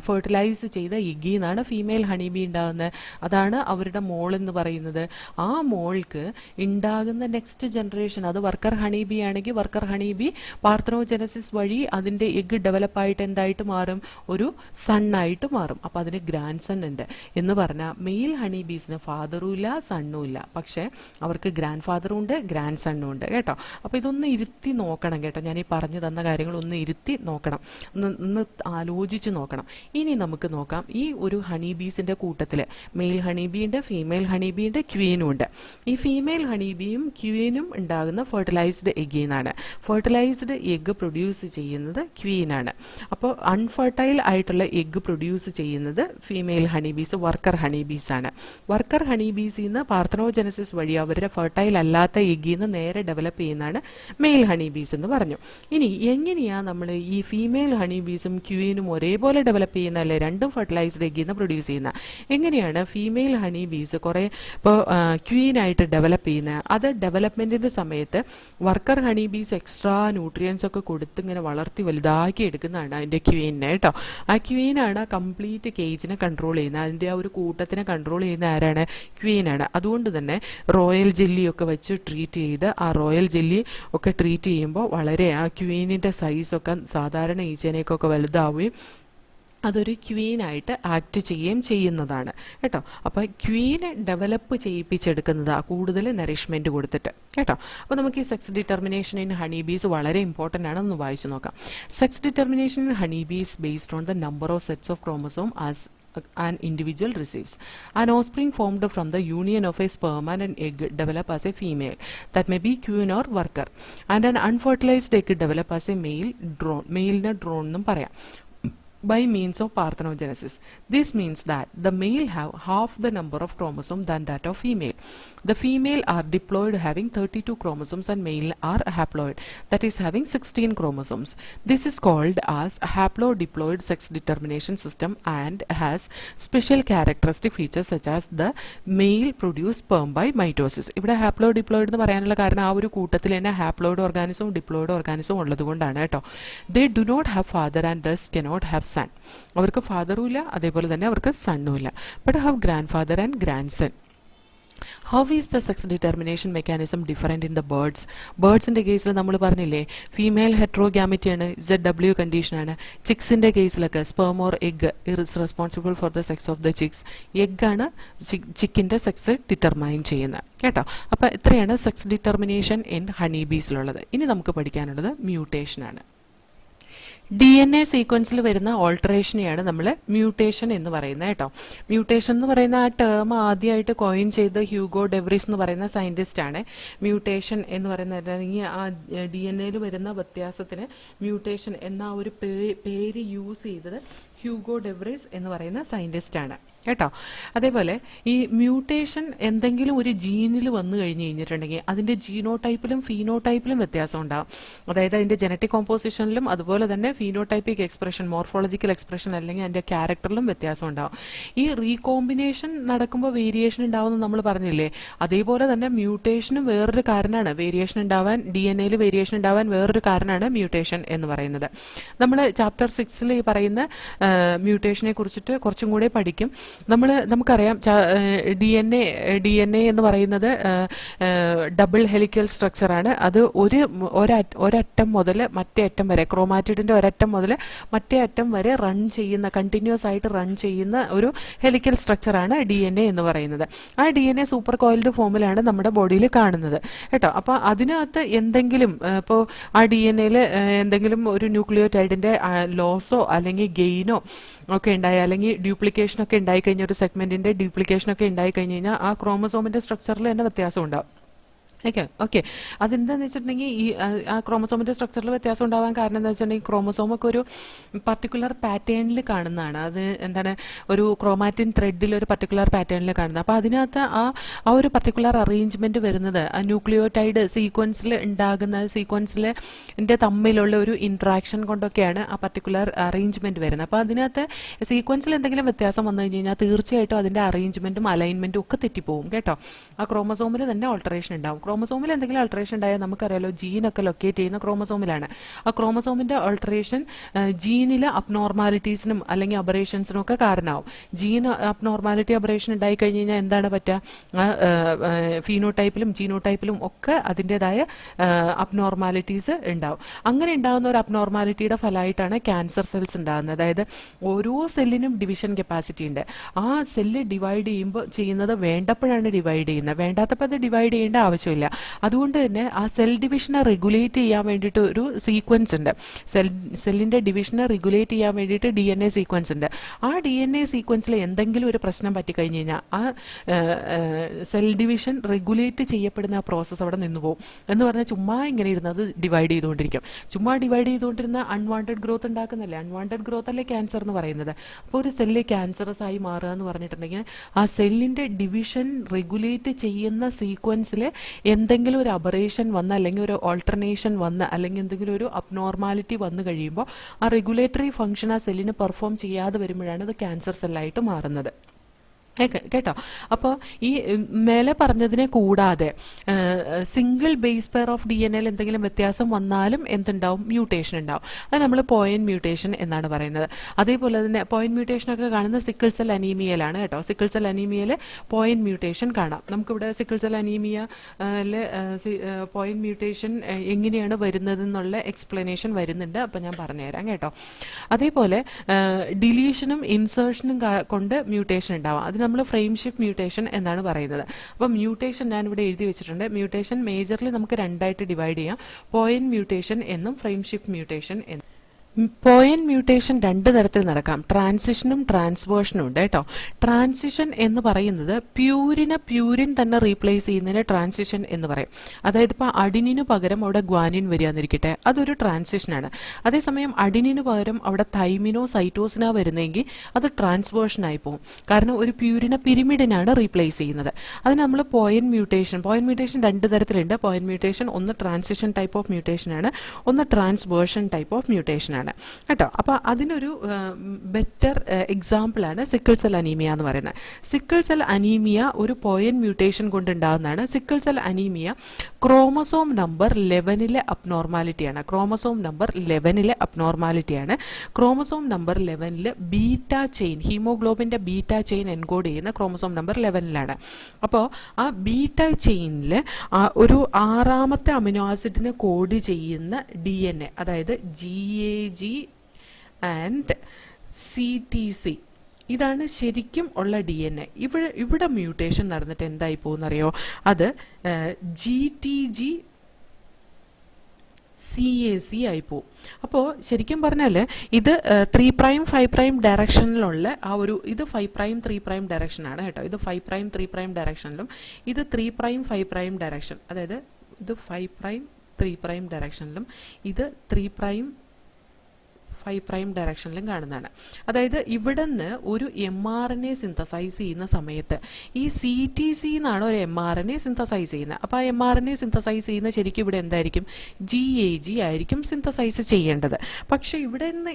ഫെർട്ടിലൈസ് ചെയ്ത എഗ്ഗിൽ നിന്നാണ് ഫീമെയിൽ ഹണിബി ഉണ്ടാകുന്നത്. അതാണ് അവരുടെ മോൾ എന്ന് പറയുന്നത്. ആ മോൾക്ക് ഉണ്ടാകുന്ന നെക്സ്റ്റ് ജനറേഷൻ അത് വർക്കർ ഹണിബി ആണെങ്കിൽ വർക്കർ ഹണിബി പാർത്തനോജനസിസ് വഴി അതിൻ്റെ എഗ്ഗ് ഡെവലപ്പായിട്ട് എന്തായിട്ട് മാറും, ഒരു സണ്ണായിട്ട് മാറും. അപ്പം അതിന് ഗ്രാൻഡ് സൺ ഉണ്ട് എന്ന് പറഞ്ഞാൽ മെയിൽ ഹണിബീസിന് ഫാദറും ഇല്ല സണ്ണും ഇല്ല. പക്ഷേ അവർക്ക് ഗ്രാൻഡ് ഫാദറും ഉണ്ട് ഗ്രാൻഡ് സണ്ണും ഉണ്ട് കേട്ടോ. അപ്പോൾ ഇതൊന്ന് ഇരുത്തി നോക്കണം കേട്ടോ. ഞാൻ ഈ പറഞ്ഞു തന്ന കാര്യങ്ങൾ ഒന്ന് ഇരുത്തി നോക്കണം, ഒന്ന് ആലോചിച്ച് നോക്കണം. ഇനി നമുക്ക് നോക്കാം, ഈ ഒരു ഹണി ബീസിന്റെ കൂട്ടത്തിൽ മെയിൽ ഹണിബി ഉണ്ട്, ഫീമെയിൽ ഹണിബി ഉണ്ട്, ക്വീനും ഉണ്ട്. ഈ ഫീമെയിൽ ഹണിബിയും ക്വീനും ഉണ്ടാകുന്ന ഫെർട്ടിലൈസ്ഡ് എഗ്ഗിൽ നിന്നാണ്. ഫെർട്ടിലൈസ്ഡ് എഗ്ഗ് പ്രൊഡ്യൂസ് ചെയ്യുന്നത് ക്വീനാണ്. അപ്പോൾ അൺഫെർട്ടൈൽ ആയിട്ടുള്ള എഗ്ഗ് പ്രൊഡ്യൂസ് ചെയ്യുന്നത് ഫീമെയിൽ ഹണിബീസ്, വർക്കർ ഹണിബീസ് ആണ്. വർക്കർ ഹണിബീസിൽ നിന്ന് പാർത്തനോജനസിസ് വഴി അവരുടെ ഫെർട്ടൈൽ അല്ലാത്ത എഗ്ഗിൽ നിന്ന് നേരെ ഡെവലപ്പ് ചെയ്യുന്നതാണ് മെയിൽ ഹണി ബീസ് എന്ന് പറഞ്ഞു. ഇനി എങ്ങനെയാ നമ്മൾ ഈ ഫീമെയിൽ ഹണി ബീസും ക്വീനും ഒരേപോലെ ഡെവലപ്പ് ചെയ്യുന്നതല്ലേ, രണ്ടും ഫെർട്ടിലൈസ്ഡ് എഗ്ഗിൽ നിന്ന് പ്രൊഡ്യൂസ് ചെയ്യുന്ന. എങ്ങനെയാണ് ഫീമെയിൽ ഹണി ബീസ് കുറേ ഇപ്പോൾ ക്വീനായിട്ട് ഡെവലപ്പ് ചെയ്യുന്നത്? അത് ഡെവലപ്മെന്റിന്റെ സമയത്ത് വർക്കർ ഹണി ബീസ് എക്സ്ട്രാ ന്യൂട്രിയൻസ് ഒക്കെ കൊടുത്ത് ഇങ്ങനെ വളർത്തി വലുതാക്കി എടുക്കുന്നതാണ് അതിൻ്റെ ക്വീനിനെ കേട്ടോ. ആ ക്വീനാണ് കംപ്ലീറ്റ് കേജിനെ കൺട്രോൾ ചെയ്യുന്നത്. അതിൻ്റെ ആ ഒരു കൂട്ടത്തിനെ കൺട്രോൾ ചെയ്യുന്ന ആരാണ്, ക്വീനാണ്. അതുകൊണ്ട് തന്നെ റോയൽ ജെല്ലിയൊക്കെ വെച്ച് ട്രീറ്റ് ചെയ്ത് ആ റോയൽ ജെല്ലി ഒക്കെ ട്രീറ്റ് ചെയ്യുമ്പോൾ വളരെ ആ ക്വീനിൻ്റെ സൈസൊക്കെ സാധാരണ ഈച്ചേനേക്കൊക്കെ വലുതാവുകയും അതൊരു ക്വീനായിട്ട് ആക്ട് ചെയ്യുകയും ചെയ്യുന്നതാണ് കേട്ടോ. അപ്പോൾ ക്വീനെ ഡെവലപ്പ് ചെയ്യിപ്പിച്ചെടുക്കുന്നത് കൂടുതൽ നറിഷ്മെൻറ്റ് കൊടുത്തിട്ട് കേട്ടോ. അപ്പോൾ നമുക്ക് ഈ സെക്സ് ഡിറ്റർമിനേഷൻ ഇൻ ഹണി ബീസ് വളരെ ഇമ്പോർട്ടൻ്റ് ആണ്, ഒന്ന് വായിച്ചു നോക്കാം. Sex determination in honey Bs based on the number of sets of chromosome as an individual receives. An offspring formed from the union of a sperm and an egg develop as a female that may be queen or worker, and an unfertilized egg develop as a male drone. Male drone ന്നും പറയാം. By means of parthenogenesis. This means that the male have half the number of chromosomes than that of female. The female are diploid having 32 chromosomes and male are haploid, that is having 16 chromosomes. This is called as haplodiploid sex determination system and has special characteristic features such as the male produce sperm by mitosis. ഇവിടെ haplodiploid എന്ന് പറയാനുള്ള കാരണം ആ ഒരു കൂട്ടത്തിൽ തന്നെ ഹാപ്ലോയിഡ് ഓർഗാനിസവും ഡിപ്ലോയിഡ് ഓർഗാനിസവും ഉള്ളത് കൊണ്ടാണ് കേട്ടോ. They do not have father and thus cannot have son. അവർക്ക് ഫാദറും ഇല്ല, അതേപോലെ തന്നെ അവർക്ക് സണ്ണും ഇല്ല. But have grandfather and grandson. How is the sex determination mechanism different in the birds? ബേർഡ്സിൻ്റെ കേസിൽ നമ്മൾ പറഞ്ഞില്ലേ ഫീമെയിൽ ഹെട്രോഗ്യാമിറ്റിയാണ്, ZW കണ്ടീഷനാണ്. ചിക്സിൻ്റെ കേസിലൊക്കെ sperm or egg is responsible for the sex of the chicks. എഗ്ഗാണ് ചിക്കിൻ്റെ സെക്സ് ഡിറ്റർമൈൻ ചെയ്യുന്നത് കേട്ടോ. അപ്പോൾ ഇത്രയാണ് സെക്സ് ഡിറ്റർമിനേഷൻ ഇൻ ഹണി ബീസിലുള്ളത്. ഇനി നമുക്ക് പഠിക്കാനുള്ളത് മ്യൂട്ടേഷനാണ്. DNA സീക്വൻസിൽ വരുന്ന ഓൾട്ടറേഷനെയാണ് നമ്മൾ മ്യൂട്ടേഷൻ എന്ന് പറയുന്നത് കേട്ടോ. മ്യൂട്ടേഷൻ എന്ന് പറയുന്ന ആ ടേം ആദ്യമായിട്ട് കോയിൻ ചെയ്ത ഹ്യൂഗോ ഡെവ്രിസ് എന്ന് പറയുന്ന സയൻറ്റിസ്റ്റ് ആണ്. മ്യൂട്ടേഷൻ എന്ന് പറയുന്നത് ആ DNA വരുന്ന വ്യത്യാസത്തിന് മ്യൂട്ടേഷൻ എന്ന ഒരു പേര് യൂസ് ചെയ്തത് ഹ്യൂഗോ ഡെവ്രിസ് എന്ന് പറയുന്ന സയൻറ്റിസ്റ്റ് ആണ് കേട്ടോ. അതേപോലെ ഈ മ്യൂട്ടേഷൻ എന്തെങ്കിലും ഒരു ജീനിൽ വന്നു കഴിഞ്ഞ് കഴിഞ്ഞിട്ടുണ്ടെങ്കിൽ അതിൻ്റെ ജീനോടൈപ്പിലും ഫീനോടൈപ്പിലും വ്യത്യാസം ഉണ്ടാകും. അതായത് അതിൻ്റെ ജനറ്റിക് കോമ്പോസിഷനിലും അതുപോലെ തന്നെ ഫീനോടൈപ്പിക് എക്സ്പ്രഷൻ, മോർഫോളജിക്കൽ എക്സ്പ്രഷൻ അല്ലെങ്കിൽ അതിൻ്റെ ക്യാരക്ടറിലും വ്യത്യാസം ഉണ്ടാകും. ഈ റീകോമ്പിനേഷൻ നടക്കുമ്പോൾ വേരിയേഷൻ ഉണ്ടാവുമെന്ന് നമ്മൾ പറഞ്ഞില്ലേ, അതേപോലെ തന്നെ മ്യൂട്ടേഷനും വേറൊരു കാരണമാണ് വേരിയേഷൻ ഉണ്ടാവാൻ, DNA വേരിയേഷൻ ഉണ്ടാവാൻ വേറൊരു കാരണമാണ് മ്യൂട്ടേഷൻ എന്ന് പറയുന്നത്. നമ്മൾ ചാപ്റ്റർ 6 ഈ പറയുന്ന മ്യൂട്ടേഷനെ കുറിച്ചിട്ട് കുറച്ചും കൂടെ പഠിക്കും. നമുക്കറിയാം ഡി എൻ എ എന്ന് പറയുന്നത് ഡബിൾ ഹെലിക്കൽ സ്ട്രക്ചറാണ്. അത് ഒരറ്റം മുതൽ മറ്റേ അറ്റം വരെ, ക്രോമാറ്റിഡിന്റെ ഒരറ്റം മുതൽ മറ്റേ അറ്റം വരെ കണ്ടിന്യൂസ് ആയിട്ട് റൺ ചെയ്യുന്ന ഒരു ഹെലിക്കൽ സ്ട്രക്ചറാണ് ഡി എൻ എ എന്ന് പറയുന്നത്. ആ D N A super coiled ഫോമിലാണ് നമ്മുടെ ബോഡിയിൽ കാണുന്നത് കേട്ടോ. അപ്പോൾ അതിനകത്ത് എന്തെങ്കിലും ഇപ്പോൾ ആ ഡി എൻ എയിൽ എന്തെങ്കിലും ഒരു ന്യൂക്ലിയോടൈഡിന്റെ ലോസോ അല്ലെങ്കിൽ ഗെയിനോ ഒക്കെ ഉണ്ടായി, അല്ലെങ്കിൽ ഡ്യൂപ്ലിക്കേഷനൊക്കെ ഉണ്ടായി കഴിഞ്ഞാൽ, ഒരു സെഗ്മെന്റിന്റെ ഡ്യൂപ്ലിക്കേഷനൊക്കെ ഉണ്ടായി കഴിഞ്ഞ് കഴിഞ്ഞാൽ ആ ക്രോമസോമിന്റെ സ്ട്രക്ചറിൽ തന്നെ വ്യത്യാസം ഉണ്ടാവും. ഓക്കെ അതെന്താന്ന് വെച്ചിട്ടുണ്ടെങ്കിൽ ആ ക്രോമസോമിന്റെ സ്ട്രക്ചറിൽ വ്യത്യാസം ഉണ്ടാവാൻ കാരണം എന്താ വെച്ചിട്ടുണ്ടെങ്കിൽ ക്രോമസോമൊക്കെ ഒരു പർട്ടിക്കുലർ പാറ്റേണിൽ കാണുന്നതാണ്. അത് എന്താണ്, ഒരു ക്രോമാറ്റിൻ ത്രെഡിൽ ഒരു പർട്ടിക്കുലർ പാറ്റേണിൽ കാണുന്നത്. അപ്പോൾ അതിനകത്ത് ആ ഒരു പർട്ടിക്കുലർ അറേഞ്ച്മെന്റ് വരുന്നത് ആ ന്യൂക്ലിയോടൈഡ് സീക്വൻസിൽ ഉണ്ടാകുന്ന സീക്വൻസിന്റെ തമ്മിലുള്ള ഒരു ഇന്ററാക്ഷൻ കൊണ്ടൊക്കെയാണ് ആ പർട്ടിക്കുലർ അറേഞ്ച്മെന്റ് വരുന്നത്. അപ്പോൾ അതിനകത്ത് സീക്വൻസിൽ എന്തെങ്കിലും വ്യത്യാസം വന്നു കഴിഞ്ഞ് കഴിഞ്ഞാൽ തീർച്ചയായിട്ടും അതിന്റെ അറേഞ്ച്മെന്റും അലൈൻമെന്റും ഒക്കെ തെറ്റിപ്പോകും കേട്ടോ. ആ ക്രോമസോമിൽ തന്നെ ഓൾട്ടറേഷൻ ഉണ്ടാവും. ക്രോമസോമിൽ എന്തെങ്കിലും ഓൾട്ടറേഷൻ ഉണ്ടായാൽ നമുക്കറിയാലോ, ജീനൊക്കെ ലൊക്കേറ്റ് ചെയ്യുന്ന ക്രോമസോമിലാണ്. ആ ക്രോമസോമിന്റെ ഓൾട്ടറേഷൻ ജീനിലെ അബ്നോർമാലിറ്റീസിനും അല്ലെങ്കിൽ അബറേഷൻസിനും ഒക്കെ കാരണമാവും. ജീൻ അബ്നോർമാലിറ്റി അബറേഷൻ ഉണ്ടായി കഴിഞ്ഞ് കഴിഞ്ഞാൽ എന്താണ് പറ്റുക, ഫീനോടൈപ്പിലും ജീനോടൈപ്പിലും ഒക്കെ അതിൻ്റെതായ അബ്നോർമാലിറ്റീസ് ഉണ്ടാവും. അങ്ങനെ ഉണ്ടാകുന്ന ഒരു അബ്നോർമാലിറ്റിയുടെ ഫലമായിട്ടാണ് ക്യാൻസർ സെൽസ് ഉണ്ടാകുന്നത്. അതായത് ഓരോ സെല്ലിനും ഡിവിഷൻ കപ്പാസിറ്റി ഉണ്ട്. ആ സെല്ല് ഡിവൈഡ് ചെയ്യുന്നത് വേണ്ടപ്പോഴാണ് ഡിവൈഡ് ചെയ്യുന്നത്, വേണ്ടാത്തപ്പോൾ അത് ഡിവൈഡ് ചെയ്യേണ്ട ആവശ്യമില്ല. അതുകൊണ്ട് തന്നെ ആ സെൽ ഡിവിഷനെ റെഗുലേറ്റ് ചെയ്യാൻ വേണ്ടിയിട്ട് ഒരു സീക്വൻസ് ഉണ്ട്. സെല്ലിന്റെ ഡിവിഷനെ റെഗുലേറ്റ് ചെയ്യാൻ വേണ്ടിയിട്ട് ഡി എൻ എ സീക്വൻസ് ഉണ്ട്. ആ ഡി എൻ എ സീക്വൻസിൽ എന്തെങ്കിലും ഒരു പ്രശ്നം പറ്റിക്കഴിഞ്ഞ് കഴിഞ്ഞാൽ ആ സെൽ ഡിവിഷൻ റെഗുലേറ്റ് ചെയ്യപ്പെടുന്ന ആ പ്രോസസ്സ് അവിടെ നിന്ന് പോകും. എന്ന് പറഞ്ഞാൽ ചുമ്മാ ഇങ്ങനെ ഇരുന്ന് അത് ഡിവൈഡ് ചെയ്തുകൊണ്ടിരിക്കും. ചുമ്മാ ഡിവൈഡ് ചെയ്തുകൊണ്ടിരുന്ന അൺവാണ്ടഡ് ഗ്രോത്ത് ഉണ്ടാക്കുന്നില്ലേ, അൺവാണ്ടഡ് ഗ്രോത്ത് അല്ലേ ക്യാൻസർ എന്ന് പറയുന്നത്. അപ്പോൾ ഒരു സെല്ല് ക്യാൻസറസ് ആയി മാറുക എന്ന് പറഞ്ഞിട്ടുണ്ടെങ്കിൽ ആ സെല്ലിന്റെ ഡിവിഷൻ റെഗുലേറ്റ് ചെയ്യുന്ന സീക്വൻസിൽ എന്തെങ്കിലും ഒരു അബറേഷൻ വന്ന്, അല്ലെങ്കിൽ ഒരു ഓൾട്ടർനേഷൻ വന്ന്, അല്ലെങ്കിൽ എന്തെങ്കിലും ഒരു അബ്നോർമാലിറ്റി വന്നു കഴിയുമ്പോൾ ആ റെഗുലേറ്ററി ഫംഗ്ഷൻ ആ സെല്ലിന് പെർഫോം ചെയ്യാതെ വരുമ്പോഴാണ് അത് ക്യാൻസർ സെല്ലായിട്ട് മാറുന്നത് കേട്ടോ. അപ്പോൾ ഈ മേലെ പറഞ്ഞതിനെ കൂടാതെ single base pair of D N L എന്തെങ്കിലും വ്യത്യാസം വന്നാലും എന്തുണ്ടാവും, മ്യൂട്ടേഷൻ ഉണ്ടാവും. അത് നമ്മൾ പോയിന്റ് മ്യൂട്ടേഷൻ എന്നാണ് പറയുന്നത്. അതേപോലെ തന്നെ പോയിന്റ് മ്യൂട്ടേഷനൊക്കെ കാണുന്ന സിക്കിൾ സെൽ അനീമിയയിലാണ് കേട്ടോ. സിക്കിൾ സെൽ അനീമിയയിൽ പോയിന്റ് മ്യൂട്ടേഷൻ കാണാം. നമുക്കിവിടെ സിക്കിൾ സെൽ അനീമിയയിലെ പോയിന്റ് മ്യൂട്ടേഷൻ എങ്ങനെയാണ് വരുന്നത് എന്നുള്ള എക്സ്പ്ലനേഷൻ വരുന്നുണ്ട്. അപ്പം ഞാൻ പറഞ്ഞുതരാം കേട്ടോ. അതേപോലെ ഡിലീഷനും ഇൻസേർഷനും കൊണ്ട് മ്യൂട്ടേഷൻ ഉണ്ടാവാം. അത് നമ്മൾ ഫ്രെയിം ഷിഫ്റ്റ് മ്യൂട്ടേഷൻ എന്നാണ് പറയുന്നത്. അപ്പോൾ മ്യൂട്ടേഷൻ ഞാനിവിടെ എഴുതി വെച്ചിട്ടുണ്ട്. മ്യൂട്ടേഷൻ മേജർലി നമുക്ക് രണ്ടായിട്ട് ഡിവൈഡ് ചെയ്യാം, പോയിന്റ് മ്യൂട്ടേഷൻ എന്നും ഫ്രെയിം ഷിഫ്റ്റ് മ്യൂട്ടേഷൻ എന്നും. പോയിന്റ് മ്യൂട്ടേഷൻ രണ്ട് തരത്തിൽ നടക്കാം, ട്രാൻസിഷനും ട്രാൻസ്വേർഷനും ഉണ്ട് കേട്ടോ. ട്രാൻസിഷൻ എന്ന് പറയുന്നത് പ്യൂരിൻ തന്നെ റീപ്ലേസ് ചെയ്യുന്നതിന് ട്രാൻസിഷൻ എന്ന് പറയും. അതായത് ഇപ്പോൾ അഡിനിന് പകരം അവിടെ ഗ്വാനിൻ വരികയെന്നിരിക്കട്ടെ, അതൊരു ട്രാൻസിഷനാണ്. അതേസമയം അഡിനിന് പകരം അവിടെ തൈമിനോ സൈറ്റോസിനോ വരുന്നെങ്കിൽ അത് ട്രാൻസ്വേർഷനായി പോകും. കാരണം ഒരു പ്യൂരിനെ പിരിമിഡിനാണ് റീപ്ലേസ് ചെയ്യുന്നത്. അത് നമ്മൾ പോയിന്റ് മ്യൂട്ടേഷൻ രണ്ട് തരത്തിലുണ്ട്. പോയിന്റ് മ്യൂട്ടേഷൻ ഒന്ന് ട്രാൻസിഷൻ ടൈപ്പ് ഓഫ് മ്യൂട്ടേഷൻ ആണ്, ഒന്ന് ട്രാൻസ്വേർഷൻ ടൈപ്പ് ഓഫ് മ്യൂട്ടേഷൻ ആണ് കേട്ടോ. അപ്പോൾ അതിനൊരു ബെറ്റർ എക്സാമ്പിളാണ് സിക്കിൾ സെൽ അനീമിയ എന്ന് പറയുന്നത്. സിക്കിൾ സെൽ അനീമിയ ഒരു പോയിന്റ് മ്യൂട്ടേഷൻ കൊണ്ടുണ്ടാകുന്നതാണ്. Sickle cell anemia chromosome number 11 അബ്നോർമാലിറ്റിയാണ്. Chromosome number 11 chromosome number 11 beta chain, ഹീമോഗ്ലോബിന്റെ ബീറ്റ ചെയിൻ എൻകോഡ് ചെയ്യുന്ന ക്രോമസോം നമ്പർ 11 അപ്പോൾ ആ ബീറ്റ ചെയിനിൽ ഒരു 6ാമത്തെ അമിനോ ആസിഡിനെ കോഡ് ചെയ്യുന്ന ഡി എൻ എ, അതായത് GAG ആൻഡ് CTC, ഇതാണ് ശരിക്കും ഉള്ള ഡി എൻ എ. ഇവിടെ മ്യൂട്ടേഷൻ നടന്നിട്ട് എന്തായി പോകുന്നറിയോ, അത് GTG CAC ആയി പോവും. അപ്പോൾ ശരിക്കും പറഞ്ഞാൽ ഇത് 3' 5' ഡയറക്ഷനിലുള്ള ആ ഒരു, ഇത് 5' 3' ഡയറക്ഷനാണ് കേട്ടോ. ഇത് 5' 3' ഡയറക്ഷനിലും ഇത് 3' 5' ഡയറക്ഷൻ, അതായത് ഇത് 5' 3' ഡയറക്ഷനിലും ഇത് 3' 5' ഡയറക്ഷനിലും കാണുന്നതാണ്. അതായത് ഇവിടെ നിന്ന് ഒരു mRNA സിന്തസൈസ് ചെയ്യുന്ന സമയത്ത് ഈ CTC എന്നാണ് ഒരു mRNA സിന്തസൈസ് ചെയ്യുന്നത്. അപ്പോൾ ആ mRNA സിന്തസൈസ് ചെയ്യുന്ന ശരിക്കും ഇവിടെ എന്തായിരിക്കും, GAG ആയിരിക്കും സിന്തസൈസ് ചെയ്യേണ്ടത്. പക്ഷെ ഇവിടെ നിന്ന്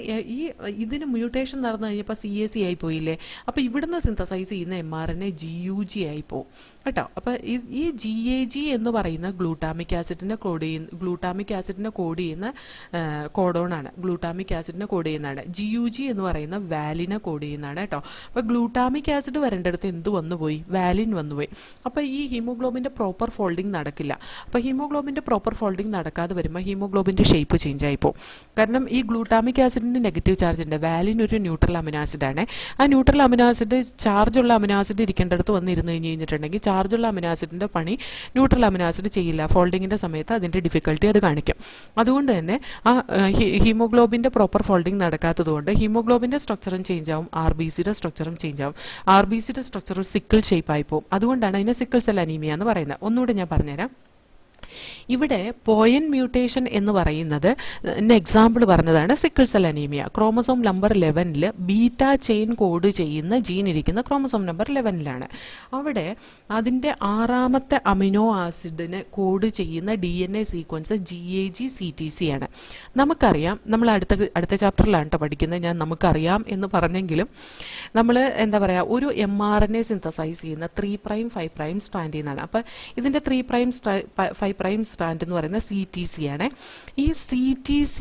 ഇതിന് മ്യൂട്ടേഷൻ നടന്നു കഴിഞ്ഞപ്പോൾ CAC ആയി പോയില്ലേ. അപ്പോൾ ഇവിടുന്ന് സിന്തസൈസ് ചെയ്യുന്ന mRNA GUG ആയി പോകും കേട്ടോ. അപ്പോൾ ഈ GAG എന്ന് പറയുന്ന ഗ്ലൂട്ടാമിക് ആസിഡിനെ കോഡ് ചെയ്യുന്ന കോഡോണാണ്. ഗ്ലൂട്ടാമിക് ആസിഡ് ആസിഡിനെ കോഡ് ചെയ്യുന്നതാണ്. GUG എന്ന് പറയുന്ന വാലിനെ കോഡ് ചെയ്യുന്നതാണ് കേട്ടോ. അപ്പോൾ ഗ്ലൂട്ടാമിക് ആസിഡ് വരേണ്ടടുത്ത് എന്ത് വന്നുപോയി? വാലിൻ വന്നുപോയി. അപ്പോൾ ഈ ഹീമോഗ്ലോബിൻ്റെ പ്രോപ്പർ ഫോൾഡിങ് നടക്കില്ല. അപ്പോൾ ഹീമോഗ്ലോബിൻ്റെ പ്രോപ്പർ ഫോൾഡിങ് നടക്കാതെ വരുമ്പോൾ ഹീമോഗ്ലോബിൻ്റെ ഷേപ്പ് ചേഞ്ച് ആയിപ്പോൾ. കാരണം ഈ ഗ്ലൂട്ടാമിക് ആസിഡിൻ്റെ നെഗറ്റീവ് ചാർജ് ഉണ്ട്. വാലിൻ ഒരു ന്യൂട്രൽ അമിനോ ആസിഡാണ്. ആ ന്യൂട്രൽ അമിനോ ആസിഡ് ചാർജുള്ള അമിനോ ആസിഡ് ഇരിക്കേണ്ടടുത്ത് വന്നിരുന്ന് കഴിഞ്ഞിട്ടുണ്ടെങ്കിൽ ചാർജുള്ള അമിനോ ആസിഡിൻ്റെ പണി ന്യൂട്രൽ അമിനോ ആസിഡ് ചെയ്യില്ല. ഫോൾഡിങ്ങിൻ്റെ സമയത്ത് അതിൻ്റെ ഡിഫിക്കൽട്ടി അത് കാണിക്കും. അതുകൊണ്ട് തന്നെ ആ ഹീമോഗ്ലോബിൻ്റെ പ്രോപ്പർ ഫോൾഡിങ് നടക്കാത്തതുകൊണ്ട് ഹീമോഗ്ലോബിൻ്റെ സ്ട്രക്ചറും ചേഞ്ച് ആവും, RBCയുടെ സ്ട്രക്ചറും ചേഞ്ച് ആവും. RBCയുടെ സ്ട്രക്ചർ സിക്കിൾ ഷേപ്പ് ആയി പോകും. അതുകൊണ്ടാണ് അതിനെ സിക്കിൾ സെൽ അനീമിയ എന്ന് പറയുന്നത്. ഒന്നുകൂടെ ഞാൻ പറഞ്ഞുതരാം. ഇവിടെ പോയൻ മ്യൂട്ടേഷൻ എന്ന് പറയുന്നത് എക്സാമ്പിൾ പറഞ്ഞതാണ് sickle cell anemia. Chromosome number 11 beta chain code ചെയ്യുന്ന ജീൻ ഇരിക്കുന്ന ക്രോമസോം നമ്പർ 11 അവിടെ അതിൻ്റെ 6ാമത്തെ അമിനോ ആസിഡിനെ കോഡ് ചെയ്യുന്ന DNA സീക്വൻസ് GAG CTC ആണ്. നമുക്കറിയാം, നമ്മൾ അടുത്ത ചാപ്റ്ററിലാണ് കേട്ടോ പഠിക്കുന്നത്. ഞാൻ നമുക്കറിയാം എന്ന് പറഞ്ഞെങ്കിലും നമ്മൾ എന്താ പറയുക, ഒരു mRNA സിന്തസൈസ് ചെയ്യുന്ന 3' 5' സ്ട്രാൻഡിൽ നിന്നാണ്. അപ്പം ഇതിൻ്റെ 3' 5' സ്ട്രാൻഡ് എന്ന് പറയുന്ന CTC ആണ്. ഈ CTC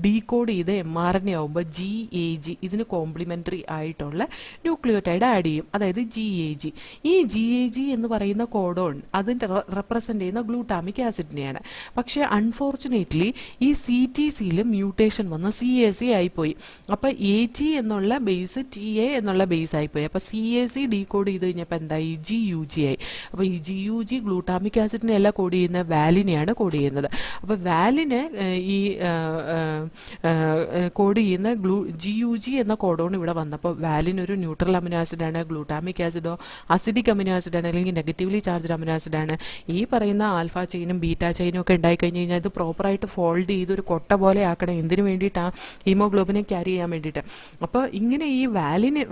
ഡീകോഡ് ചെയ്ത് mRNA ആവുമ്പോൾ GAG ഇതിന് കോംപ്ലിമെൻ്ററി ആയിട്ടുള്ള ന്യൂക്ലിയോടൈഡ് ആഡ് ചെയ്യും, അതായത് GAG. ഈ GAG എന്ന് പറയുന്ന കോഡോൺ അതിൻ്റെ റെപ്രസെൻ്റ് ചെയ്യുന്ന ഗ്ലൂട്ടാമിക് ആസിഡിനെയാണ്. പക്ഷേ അൺഫോർച്ചുനേറ്റ്ലി ഈ CTCയിൽ മ്യൂട്ടേഷൻ വന്ന് CAC ആയിപ്പോയി. അപ്പോൾ AT എന്നുള്ള ബേസ് TA എന്നുള്ള ബേസ് ആയിപ്പോയി. അപ്പോൾ CAC ഡീകോഡ് ചെയ്ത് കഴിഞ്ഞപ്പോൾ എന്തായി? GUG ആയി. അപ്പോൾ ഈ GUG ഗ്ലൂട്ടാമിക് ആസിഡിനെ അല്ല കോഡ് ചെയ്യുന്ന, വാലിനെയാണ് കോഡ് ചെയ്യുന്നത്. അപ്പോൾ വാലിനെ ഈ കോഡ് ചെയ്യുന്ന GUG എന്ന കോഡോൺ ഇവിടെ വന്നപ്പോൾ വാലിൻ ഒരു ന്യൂട്രൽ അമിനോ ആസിഡാണ്, ഗ്ലൂട്ടാമിക് ആസിഡോ അസിഡിക് അമിനോ ആസിഡാണ്, അല്ലെങ്കിൽ നെഗറ്റീവ്ലി ചാർജ്ഡ് അമിനോ ആസിഡാണ്. ഈ പറയുന്ന ആൽഫ ചെയിനും ബീറ്റ ചെയിനും ഒക്കെ ഉണ്ടായിക്കഴിഞ്ഞ് കഴിഞ്ഞാൽ ഇത് പ്രോപ്പറായിട്ട് ഫോൾഡ് ചെയ്ത് ഒരു കൊട്ട പോലെ ആക്കണം. എന്തിനു വേണ്ടിയിട്ടാണ്? ഹീമോഗ്ലോബിനെ ക്യാരി ചെയ്യാൻ വേണ്ടിയിട്ട്. അപ്പോൾ ഇങ്ങനെ ഈ വാലിന്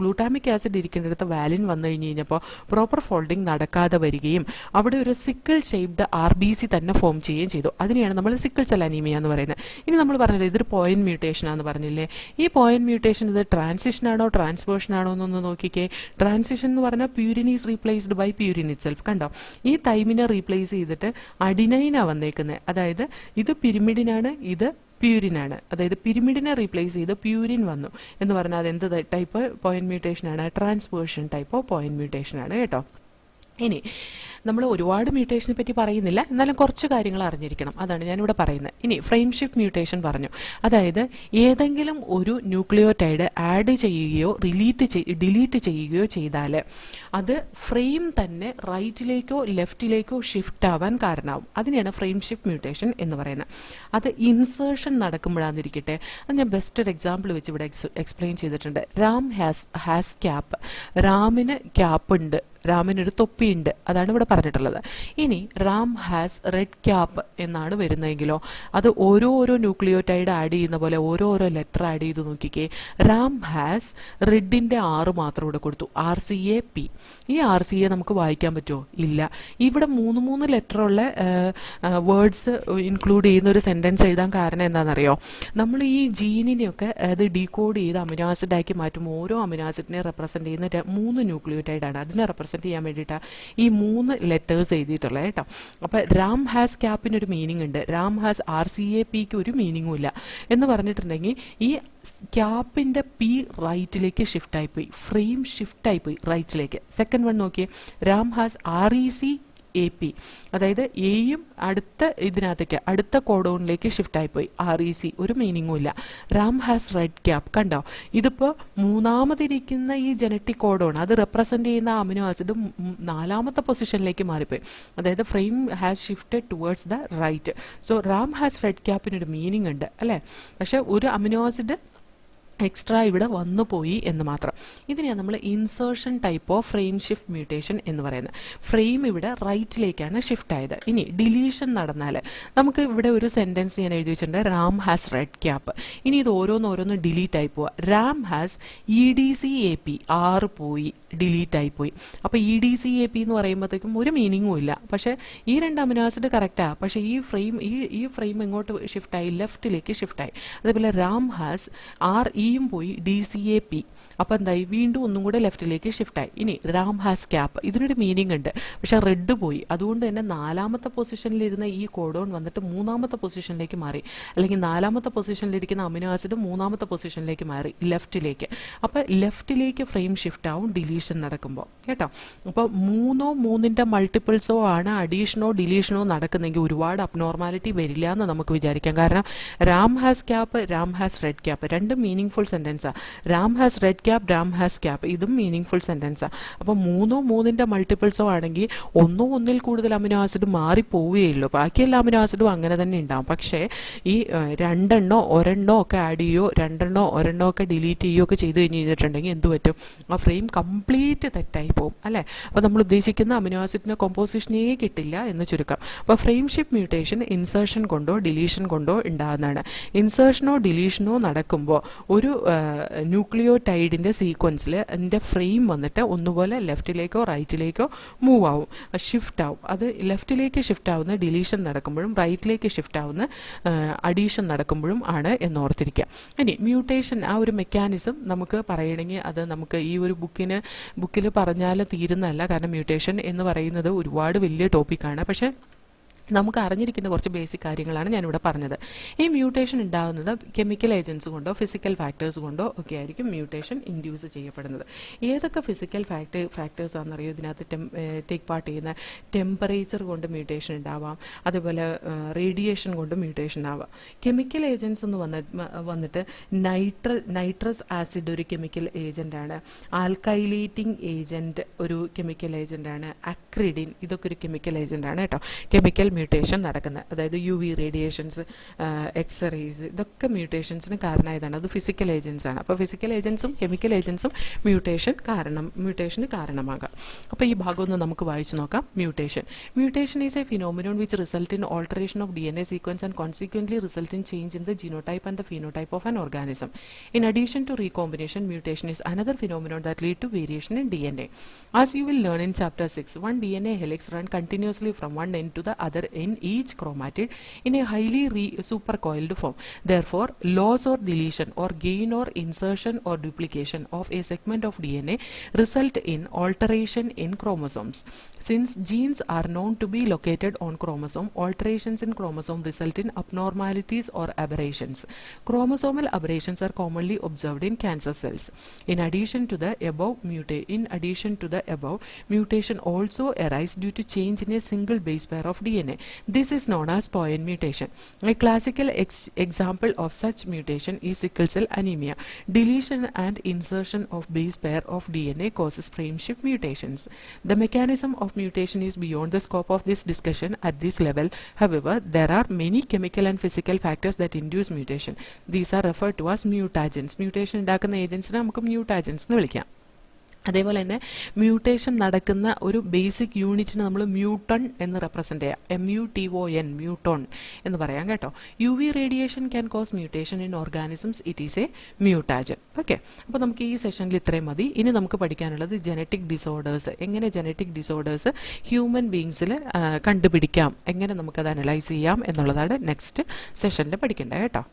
ഗ്ലൂട്ടാമിക് ആസിഡ് ഇരിക്കുന്നിടത്ത് വാലിൻ വന്നു കഴിഞ്ഞപ്പോൾ പ്രോപ്പർ ഫോൾഡിങ് നടക്കാതെ വരികയും അവിടെ ഒരു സിക്കിൾ ഷേപ്ഡ് RBC തന്നെ ഫോം ചെയ്യുകയും ചെയ്തു. അതിനെയാണ് നമ്മൾ സിക്കിൾ സെൽ അനീമിയ എന്ന് പറയുന്നത്. ഇനി നമ്മൾ പറഞ്ഞില്ലേ ഇതൊരു പോയിന്റ് മ്യൂട്ടേഷൻ ആണെന്ന് പറഞ്ഞില്ലേ. ഈ പോയിന്റ് മ്യൂട്ടേഷൻ ഇത് ട്രാൻസിഷൻ ആണോ ട്രാൻസ്പോർഷൻ ആണോ എന്നൊന്ന് നോക്കിക്കേ. ട്രാൻസിഷൻ എന്ന് പറഞ്ഞാൽ purine is replaced by purine itself. കണ്ടോ, ഈ തൈമിനെ റീപ്ലേസ് ചെയ്തിട്ട് അഡിനൈനാണ് വന്നേക്കുന്നത്. അതായത് ഇത് പിരിമിഡിനാണ്, ഇത് പ്യൂരിനാണ്. അതായത് പിരിമിഡിനെ റീപ്ലേസ് ചെയ്ത് പ്യൂരിൻ വന്നു എന്ന് പറഞ്ഞാൽ അത് എന്ത് ടൈപ്പ് പോയിന്റ് മ്യൂട്ടേഷൻ ആണ്? ട്രാൻസ്പോർഷൻ ടൈപ്പ് ഓഫ് പോയിന്റ് മ്യൂട്ടേഷൻ ആണ് കേട്ടോ. ഇനി നമ്മൾ ഒരുപാട് മ്യൂട്ടേഷനെ പറ്റി പറയുന്നില്ല, എന്നാലും കുറച്ച് കാര്യങ്ങൾ അറിഞ്ഞിരിക്കണം, അതാണ് ഞാനിവിടെ പറയുന്നത്. ഇനി ഫ്രെയിം ഷിഫ്റ്റ് മ്യൂട്ടേഷൻ പറഞ്ഞു. അതായത് ഏതെങ്കിലും ഒരു ന്യൂക്ലിയോടൈഡ് ആഡ് ചെയ്യുകയോ ഡിലീറ്റ് ചെയ്യുകയോ ചെയ്താൽ അത് ഫ്രെയിം തന്നെ റൈറ്റിലേക്കോ ലെഫ്റ്റിലേക്കോ ഷിഫ്റ്റ് ആവാൻ കാരണമാവും. അതിനെയാണ് ഫ്രെയിം ഷിഫ്റ്റ് മ്യൂട്ടേഷൻ എന്ന് പറയുന്നത്. അത് ഇൻസേർഷൻ നടക്കുമ്പോഴാന്നിരിക്കട്ടെ. അത് ഞാൻ ബെസ്റ്റ് ഒരു എക്സാമ്പിൾ വെച്ച് ഇവിടെ എക്സ്പ്ലെയിൻ ചെയ്തിട്ടുണ്ട്. Ram has cap. രാമിന് ക്യാപ്പ് ഉണ്ട്, രാമിനൊരു തൊപ്പിയുണ്ട്, അതാണ് ഇവിടെ പറഞ്ഞിട്ടുള്ളത്. ഇനി റാം ഹാസ് റെഡ് ക്യാപ്പ് എന്നാണ് വരുന്നതെങ്കിലോ അത് ഓരോ ന്യൂക്ലിയോടൈഡ് ആഡ് ചെയ്യുന്ന പോലെ ഓരോ ലെറ്റർ ആഡ് ചെയ്ത് നോക്കിക്കേ. റാം ഹാസ് റെഡിൻ്റെ 6 മാത്രം ഇവിടെ കൊടുത്തു, RCAP. ഈ RCA നമുക്ക് വായിക്കാൻ പറ്റുമോ? ഇല്ല. ഇവിടെ 3 ലെറ്ററുള്ള വേർഡ്സ് ഇൻക്ലൂഡ് ചെയ്യുന്ന ഒരു സെൻറ്റൻസ് എഴുതാൻ കാരണം എന്താണെന്നറിയോ? നമ്മൾ ഈ ജീനിനെയൊക്കെ അത് ഡീകോഡ് ചെയ്ത് അമിനോ ആസിഡാക്കി മാറ്റും. ഓരോ അമിനോ ആസിഡിനെ റെപ്രസെൻറ്റ് ചെയ്യുന്ന 3 ന്യൂക്ലിയോടൈഡാണ്. അതിനെ റെപ്രസെൻറ്റ് ചെയ്യാൻ വേണ്ടിയിട്ടാണ് ഈ 3 ലെറ്റേഴ്സ് എഴുതിയിട്ടുള്ളത് കേട്ടോ. അപ്പോൾ റാം ഹാസ് ക്യാപ്പിനൊരു മീനിങ് ഉണ്ട്, റാം ഹാസ് RCAPക്ക് ഒരു മീനിങ്ങും ഇല്ല എന്ന് പറഞ്ഞിട്ടുണ്ടെങ്കിൽ ഈ ക്യാപ്പിൻ്റെ P റൈറ്റിലേക്ക് ഷിഫ്റ്റ് ആയിപ്പോയി, ഫ്രെയിം ഷിഫ്റ്റ് ആയിപ്പോയി റൈറ്റിലേക്ക്. സെക്കൻഡ് വൺ നോക്കിയേ, റാം ഹാസ് RECAP, അതായത് എയും അടുത്ത ഇതിനകത്തേക്ക് അടുത്ത കോഡോണിലേക്ക് ഷിഫ്റ്റ് ആയിപ്പോയി, REC ഒരു മീനിങ്ങും ഇല്ല. Ram has red cap. കണ്ടോ, ഇതിപ്പോൾ 3ാമതിരിക്കുന്ന ഈ ജനറ്റിക് കോഡോൺ അത് റെപ്രസെൻ്റ് ചെയ്യുന്ന അമിനോ ആസിഡ് 4ാമത്തെ പൊസിഷനിലേക്ക് മാറിപ്പോയി. അതായത് frame has shifted towards the right. So Ram has red ക്യാപ്പിനൊരു മീനിങ് ഉണ്ട് അല്ലേ, പക്ഷെ ഒരു അമിനോ ആസിഡ് എക്സ്ട്രാ ഇവിടെ വന്നു പോയി എന്ന് മാത്രം. ഇതിനെയാണ് നമ്മൾ insertion type of frame shift mutation എന്ന് പറയുന്നത്. ഫ്രെയിം ഇവിടെ റൈറ്റിലേക്കാണ് ഷിഫ്റ്റ് ആയത്. ഇനി ഡിലീഷൻ നടന്നാൽ നമുക്ക് ഇവിടെ ഒരു സെൻറ്റൻസ് ഞാൻ എഴുതി വെച്ചിട്ടുണ്ട്, റാം ഹാസ് റെഡ് ക്യാപ്പ്. ഇനി ഇത് ഓരോന്ന് ഡിലീറ്റ് ആയി പോവുക. റാം ഹാസ് EDCAP, 6 പോയി, ഡിലീറ്റ് ആയിപ്പോയി. അപ്പോൾ EDCAP എന്ന് പറയുമ്പോഴത്തേക്കും ഒരു മീനിങ്ങും ഇല്ല. പക്ഷേ ഈ 2 അമിനോ ആസിഡ് കറക്റ്റാണ്, പക്ഷേ ഈ ഫ്രെയിം എങ്ങോട്ട് ഷിഫ്റ്റായി? ലെഫ്റ്റിലേക്ക് ഷിഫ്റ്റായി. അതേപോലെ റാം ഹാസ് RE ഡിയും പോയി DCAP. അപ്പോൾ എന്തായി, വീണ്ടും ഒന്നും കൂടെ ലെഫ്റ്റിലേക്ക് ഷിഫ്റ്റായി. ഇനി റാം ഹാസ് ക്യാപ്പ്, ഇതിനൊരു മീനിങ് ഉണ്ട്, പക്ഷെ റെഡ് പോയി. അതുകൊണ്ട് തന്നെ 4ാമത്തെ പൊസിഷനിലിരുന്ന ഈ കോഡോൺ വന്നിട്ട് 3ാമത്തെ പൊസിഷനിലേക്ക് മാറി, അല്ലെങ്കിൽ 4ാമത്തെ പൊസിഷനിലിരിക്കുന്ന അമിനോ ആസിഡ് 3ാമത്തെ പൊസിഷനിലേക്ക് മാറി, ലെഫ്റ്റിലേക്ക്. അപ്പോൾ ലെഫ്റ്റിലേക്ക് ഫ്രെയിം ഷിഫ്റ്റ് ആവും ഡിലീഷൻ നടക്കുമ്പോൾ കേട്ടോ. അപ്പോൾ 3ഓ 3ന്റെ മൾട്ടിപ്പിൾസോ ആണ് അഡീഷനോ ഡിലീഷനോ നടക്കുന്നെങ്കിൽ ഒരുപാട് അബ്നോർമാലിറ്റി വരില്ല എന്ന് നമുക്ക് വിചാരിക്കാം. കാരണം Ram has cap, Ram has red cap, രണ്ടും മീനിങ് ഫുൾ സെൻറ്റൻസാണ്. Ram has red cap, Ram has cap, ഇതും മീനിങ് ഫുൾ സെൻറ്റൻസാണ്. അപ്പോൾ 3ഓ 3ന്റെ മൾട്ടിപ്പിൾസോ ആണെങ്കിൽ 1ഓ 1ൽ കൂടുതൽ അമിനോ ആസിഡ് മാറിപ്പോവുകയുള്ളൂ, ബാക്കി എല്ലാ അമിനോ ആസിഡും അങ്ങനെ തന്നെ ഉണ്ടാവും. പക്ഷേ ഈ 2 ഒരെണ്ണോ ഒക്കെ ആഡ് ചെയ്യുകയോ 2 ഒരെണ്ണോ ഒക്കെ ഡിലീറ്റ് ചെയ്യുകയോ ഒക്കെ ചെയ്ത് കഴിഞ്ഞിട്ടുണ്ടെങ്കിൽ എന്ത് പറ്റും, ആ ഫ്രെയിം കംപ്ലീറ്റ് തെറ്റായി പോകും അല്ലേ. അപ്പോൾ നമ്മൾ ഉദ്ദേശിക്കുന്ന അമിനോ ആസിഡിൻ്റെ കോമ്പോസിഷനേ കിട്ടില്ല എന്ന് ചുരുക്കം. അപ്പോൾ ഫ്രെയിം ഷിഫ്റ്റ് മ്യൂട്ടേഷൻ ഇൻസേർഷൻ കൊണ്ടോ ഡിലീഷൻ കൊണ്ടോ ഉണ്ടാകുന്നതാണ്. ഇൻസേർഷനോ ഡിലീഷനോ നടക്കുമ്പോൾ ഒരു ന്യൂക്ലിയോടൈഡിൻ്റെ സീക്വൻസിൽ അതിൻ്റെ ഫ്രെയിം വന്നിട്ട് ഒന്നുപോലെ ലെഫ്റ്റിലേക്കോ റൈറ്റിലേക്കോ മൂവ് ആവും, ഷിഫ്റ്റ് ആവും. അത് ലെഫ്റ്റിലേക്ക് ഷിഫ്റ്റ് ആവുന്ന ഡിലീഷൻ നടക്കുമ്പോഴും റൈറ്റിലേക്ക് ഷിഫ്റ്റ് ആവുന്ന അഡീഷൻ നടക്കുമ്പോഴും ആണ് എന്നോർത്തിരിക്കുക. ഇനി മ്യൂട്ടേഷൻ ആ ഒരു മെക്കാനിസം നമുക്ക് പറയണമെങ്കിൽ അത് നമുക്ക് ഈ ഒരു ബുക്കിൽ പറഞ്ഞാൽ തീരുന്നതല്ല. കാരണം മ്യൂട്ടേഷൻ എന്ന് പറയുന്നത് ഒരുപാട് വലിയ ടോപ്പിക്കാണ്. പക്ഷേ നമുക്ക് അറിഞ്ഞിരിക്കേണ്ട കുറച്ച് ബേസിക് കാര്യങ്ങളാണ് ഞാനിവിടെ പറഞ്ഞത്. ഈ മ്യൂട്ടേഷൻ ഉണ്ടാകുന്നത് കെമിക്കൽ ഏജൻസ് കൊണ്ടോ ഫിസിക്കൽ ഫാക്ടേഴ്സ് കൊണ്ടോ ഒക്കെ ആയിരിക്കും മ്യൂട്ടേഷൻ ഇൻഡ്യൂസ് ചെയ്യപ്പെടുന്നത്. ഏതൊക്കെ ഫിസിക്കൽ ഫാക്ടേഴ്സ് ആണെന്നറിയോ ഇതിനകത്ത് ടേക്ക് പാർട്ട് ചെയ്യുന്ന? ടെമ്പറേച്ചർ കൊണ്ട് മ്യൂട്ടേഷൻ ഉണ്ടാവാം, അതുപോലെ റേഡിയേഷൻ കൊണ്ട് മ്യൂട്ടേഷൻ ആവാം. കെമിക്കൽ ഏജൻസ് എന്ന് വന്നിട്ട് നൈട്രസ് ആസിഡ് ഒരു കെമിക്കൽ ഏജൻ്റാണ്, ആൽക്കൈലേറ്റിംഗ് ഏജൻറ്റ് ഒരു കെമിക്കൽ ഏജൻ്റാണ്, അക്രിഡിൻ ഇതൊക്കെ ഒരു കെമിക്കൽ ഏജൻ്റാണ് കേട്ടോ. കെമിക്കൽ മ്യൂട്ടേഷൻ നടക്കുന്നത്, അതായത് UV റേഡിയേഷൻസ്, എക്സ്റേസ്, ഇതൊക്കെ മ്യൂട്ടേഷൻസിന് കാരണമായതാണ്. അത് ഫിസിക്കൽ ഏജൻസ് ആണ്. അപ്പോൾ ഫിസിക്കൽ ഏജൻസും കെമിക്കൽ ഏജൻസും മ്യൂട്ടേഷന് കാരണമാകാം. അപ്പോൾ ഈ ഭാഗം ഒന്ന് നമുക്ക് വായിച്ചു നോക്കാം. Mutation is A phenomenon which result in alteration of DNA sequence and consequently result in change in the genotype and the phenotype of an organism. In addition to recombination, mutation is another phenomenon that lead to variation in DNA. As you will learn in chapter 6, one DNA helix run continuously from one end to the other in each chromatid in a highly supercoiled form. Therefore, loss or deletion or gain or insertion or duplication of a segment of DNA result in alteration in chromosomes. Since genes are known to be located on chromosome, alterations in chromosome result in abnormalities or aberrations. Chromosomal aberrations are commonly observed in cancer cells. In addition to the above, mutation also arises due to change in a single base pair of DNA. This is known as point mutation. A classical example of such mutation is sickle cell anemia. Deletion and insertion of base pair of DNA causes frame shift mutations. The mechanism of mutation is beyond the scope of this discussion at this level. However, there are many chemical and physical factors that induce mutation. These are referred to as mutagens. Mutation ഉണ്ടാക്കുന്ന ഏജൻസിനെ നമുക്ക് mutagens എന്ന് വിളിക്കാം. അതേപോലെ തന്നെ മ്യൂട്ടേഷൻ നടക്കുന്ന ഒരു ബേസിക് യൂണിറ്റിനെ നമ്മൾ മ്യൂട്ടൺ എന്ന് റെപ്രസെൻ്റ് ചെയ്യാം. MUTON മ്യൂട്ടോൺ എന്ന് പറയാം കേട്ടോ. UV radiation can cos mutation in organisms. It is A മ്യൂട്ടാജൻ. Okay, അപ്പോൾ നമുക്ക് ഈ സെഷനിൽ ഇത്രയും മതി. ഇനി നമുക്ക് പഠിക്കാനുള്ളത് ജനറ്റിക് ഡിസോർഡേഴ്സ്, എങ്ങനെ ജനറ്റിക് ഡിസോർഡേഴ്സ് ഹ്യൂമൻ ബീങ്സിൽ കണ്ടുപിടിക്കാം, എങ്ങനെ നമുക്കത് അനലൈസ് ചെയ്യാം എന്നുള്ളതാണ് നെക്സ്റ്റ് സെഷനിൽ പഠിക്കേണ്ടത് കേട്ടോ.